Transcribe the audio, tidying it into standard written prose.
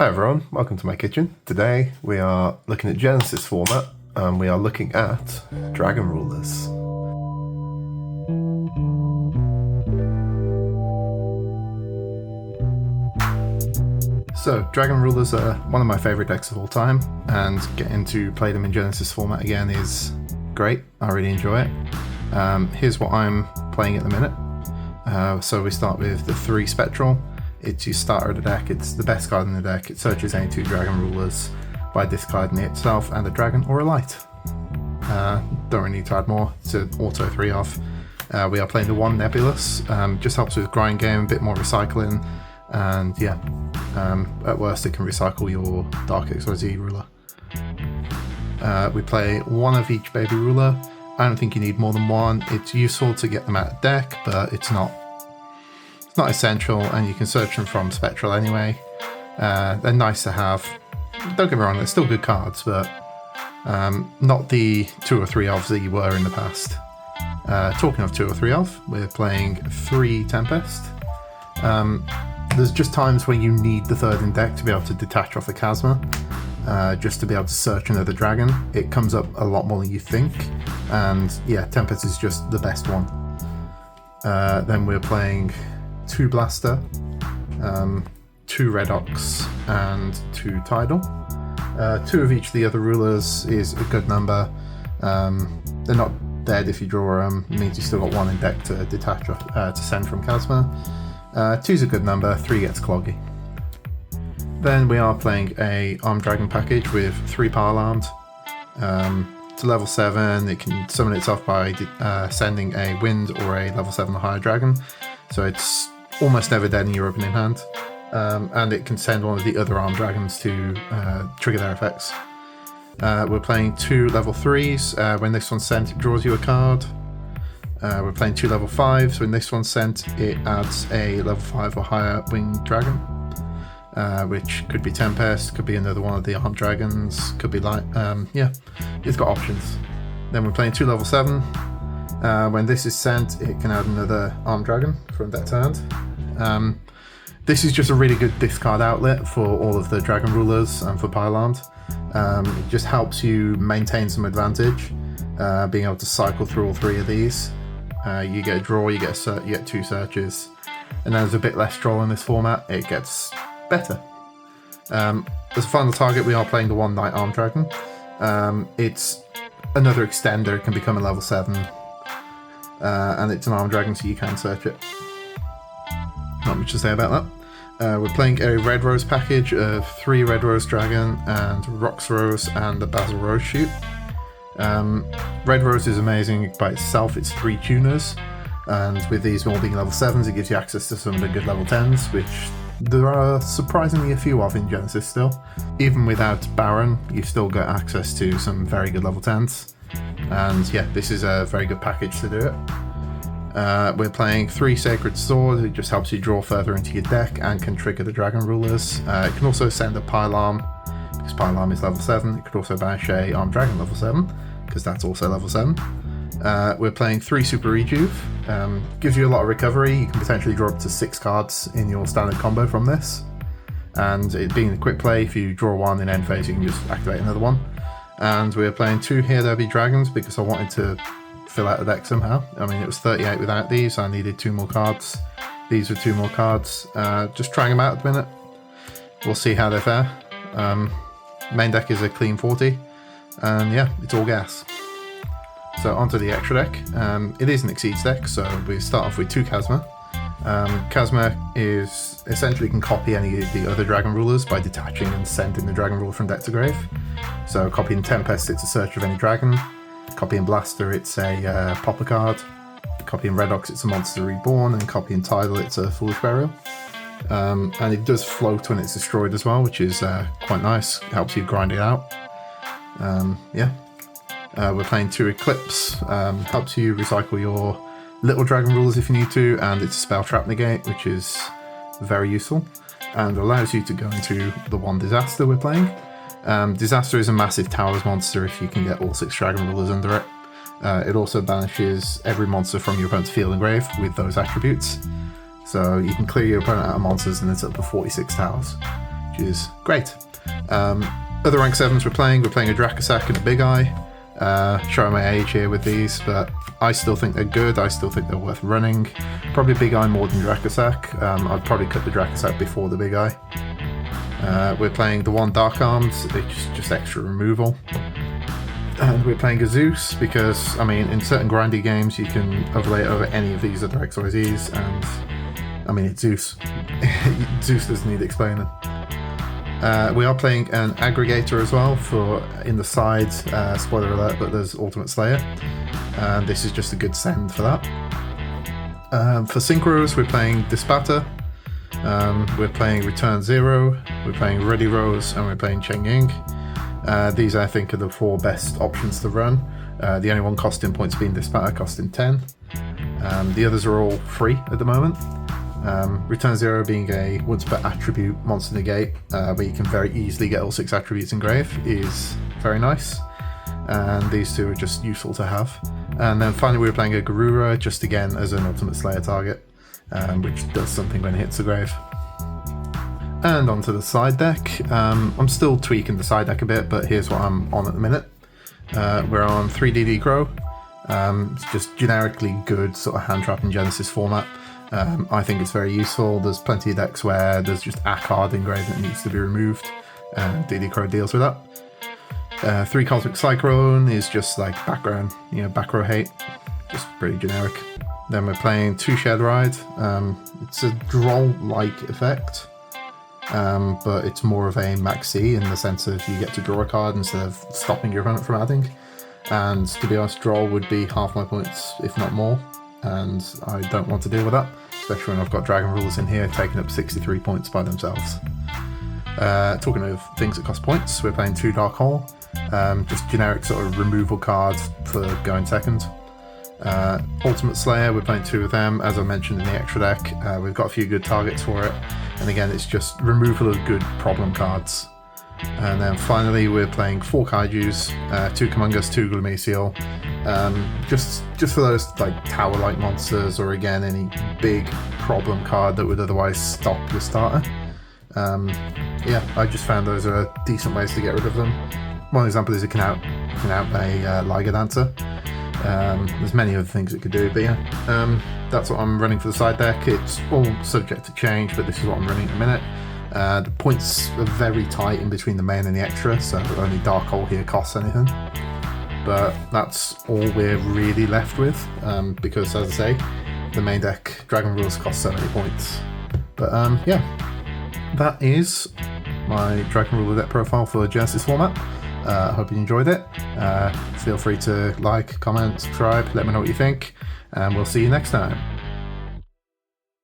Hi everyone, welcome to my kitchen. Today we are looking at Genesys format and we are looking at dragon rulers. So dragon rulers are one of my favourite decks of all time, and getting to play them in Genesys format again is great. I really enjoy it. Here's what I'm playing at the minute. So we start with the 3 Spectral. It's your starter of the deck, it's the best card in the deck. It searches any 2 dragon rulers by discarding it itself and a dragon or a light. Don't really need to add more, it's an auto 3 off. We are playing the 1 Nebulous, just helps with grind game, a bit more recycling, and yeah, at worst it can recycle your Dark XYZ ruler. We play 1 of each baby ruler. I don't think you need more than 1. It's useful to get them out of deck, but it's not essential, and you can search them from Spectral anyway. They're nice to have. Don't get me wrong, they're still good cards, but not the 2 or 3 ofs that you were in the past. Talking of 2 or 3 of, we're playing 3 Tempest. There's just times when you need the 3rd in deck to be able to detach off a Chasma, just to be able to search another dragon. It comes up a lot more than you think, and yeah, Tempest is just the best one. Then we're playing 2 Blaster, 2 Redox, and 2 Tidal. 2 of each of the other rulers is a good number. They're not dead if you draw them. It means you still got 1 in deck to detach to send from Chasma. 2's a good number, 3 gets cloggy. Then we are playing a Armed Dragon package with 3 Power Alarmed. To level 7, it can summon itself by sending a Wind or a level 7 or higher dragon. So it's almost never dead in your opening hand. And it can send one of the other armed dragons to trigger their effects. We're playing 2 level 3s. When this one's sent, it draws you a card. We're playing 2 level 5s. When this one's sent, it adds a level 5 or higher winged dragon. Which could be Tempest, could be another one of the armed dragons, could be light. Yeah, it's got options. Then we're playing 2 level 7. When this is sent, it can add another armed dragon from deck to hand. This is just a really good discard outlet for all of the dragon rulers and for Pile Armed. It just helps you maintain some advantage, being able to cycle through all 3 of these. You get a draw, you get 2 searches, and there's a bit less draw in this format. It gets better. As a final target, we are playing the 1 Night Armed Dragon. It's another extender, it can become a level 7. And it's an armed dragon, so you can search it. Not much to say about that. We're playing a Red Rose package of 3 Red Rose Dragon and Rox Rose and the Basil Rose Shoot. Red Rose is amazing by itself, it's 3 tuners, and with these all being level 7s, it gives you access to some of the good level 10s, which there are surprisingly a few of in Genesys still. Even without Baron, you've still got access to some very good level 10s. And yeah, this is a very good package to do it. We're playing 3 Sacred Swords. It just helps you draw further into your deck and can trigger the dragon rulers. It can also send a Pile Arm, because Pile Arm is level 7. It could also banish a Armed Dragon level 7, because that's also level 7. We're playing 3 Super Rejuve. Gives you a lot of recovery. You can potentially draw up to 6 cards in your standard combo from this. And it being a quick play, if you draw 1 in end phase, you can just activate another one. And we're playing 2 Here There Be Dragons because I wanted to fill out the deck somehow. I mean, it was 38 without these, so I needed 2 more cards. These were 2 more cards. Just trying them out at the minute. We'll see how they fare. Main deck is a clean 40, and yeah, it's all gas. So onto the extra deck. It is an Exceeds deck, so we start off with 2 Chasma. Chasma is essentially can copy any of the other dragon rulers by detaching and sending the dragon ruler from deck to grave. So copying Tempest, it's a search of any dragon. Copying Blaster, it's a popper card. Copying Redox, it's a monster reborn. And copying Tidal, it's a foolish burial. And it does float when it's destroyed as well, which is quite nice. It helps you grind it out. Yeah. We're playing 2 Eclipse. Helps you recycle your little dragon rulers if you need to, and it's a spell trap negate, which is very useful, and allows you to go into the 1 Disaster we're playing. Disaster is a massive towers monster if you can get all 6 dragon rulers under it. It also banishes every monster from your opponent's field and grave with those attributes. So you can clear your opponent out of monsters and it's up to 46 towers, which is great. Other rank 7s we're playing a Dracosac and a Big Eye. Showing my age here with these, but I still think they're good. I still think they're worth running. Probably Big Eye more than Dracosac. I'd probably cut the Dracosac before the Big Eye. We're playing the one Dark Arms, it's just extra removal. And we're playing a Zeus because, I mean, in certain grindy games you can overlay it over any of these other XYZs, and I mean, it's Zeus. Zeus doesn't need explaining. We are playing an aggregator as well for in the sides, spoiler alert, but there's Ultimate Slayer. And this is just a good send for that. For synchros, we're playing Dispatter, we're playing Return Zero, we're playing Ready Rose, and we're playing Cheng Ying. These I think are the 4 best options to run. The only one costing points being Dispatter, costing 10. The others are all free at the moment. Return Zero being a once per attribute monster negate, where you can very easily get all 6 attributes engraved, is very nice. And these 2 are just useful to have. And then finally we're playing a Garura, just again as an Ultimate Slayer target, which does something when it hits the grave. And onto the side deck. I'm still tweaking the side deck a bit, but here's what I'm on at the minute. We're on 3DD Grow. It's just generically good sort of hand trap in Genesys format. I think it's very useful. There's plenty of decks where there's just a card engraved that needs to be removed, and DD Crow deals with that. 3 Cosmic Cyclone is just like background, back row hate, just pretty generic. Then we're playing 2 Shared Ride. It's a draw-like effect, but it's more of a maxi in the sense of you get to draw a card instead of stopping your opponent from adding. And to be honest, draw would be half my points, if not more, and I don't want to deal with that, especially when I've got Dragon Rulers in here taking up 63 points by themselves. Talking of things that cost points, we're playing 2 Dark Hole, just generic sort of removal cards for going second. Ultimate Slayer, we're playing 2 of them, as I mentioned in the extra deck. We've got a few good targets for it, and again it's just removal of good problem cards. And then finally we're playing 4 Kaijus, 2 Kumungus, 2 Glumesial, just for those like tower-like monsters, or again any big problem card that would otherwise stop your starter. Yeah, I just found those are decent ways to get rid of them. One example is it can out a Liger Dancer. There's many other things it could do, but yeah, that's what I'm running for the side deck. It's all subject to change, but this is what I'm running at the minute. The points are very tight in between the main and the extra, so only Dark Hole here costs anything. But that's all we're really left with, because as I say, the main deck, Dragon Rules, costs so many points. But yeah, that is my Dragon Ruler deck profile for Genesys format. I hope you enjoyed it. Feel free to like, comment, subscribe, let me know what you think, and we'll see you next time.